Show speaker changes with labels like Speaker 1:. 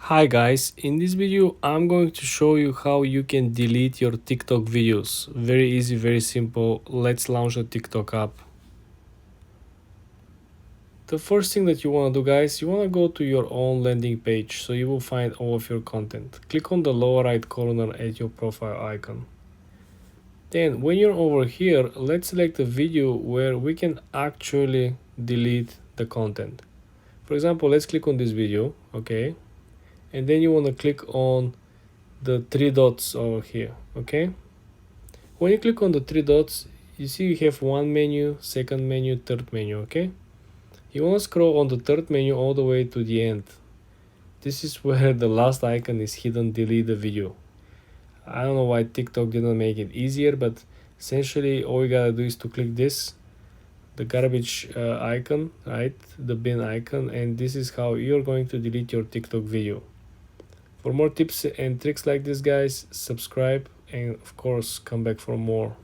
Speaker 1: Hi guys, in this video I'm going to show you how you can delete your TikTok videos. Very easy, very simple. Let's launch a TikTok app. The first thing that you want to do, guys, you want to go to your own landing page, so you will find all of your content. Click on the lower right corner at your profile icon. Then when you're over here, let's select a video where we can actually delete the content. For example, let's click on this video, okay? And then you want to click on the three dots over here, okay? When you click on the three dots, you see you have one menu, second menu, third menu, okay? You want to scroll on the third menu all the way to the end. This is where the last icon is hidden, delete the video. I don't know why TikTok didn't make it easier, but essentially all you gotta do is to click this, the garbage icon, right? The bin icon, and this is how you're going to delete your TikTok video. For more tips and tricks like this, guys, subscribe and of course come back for more.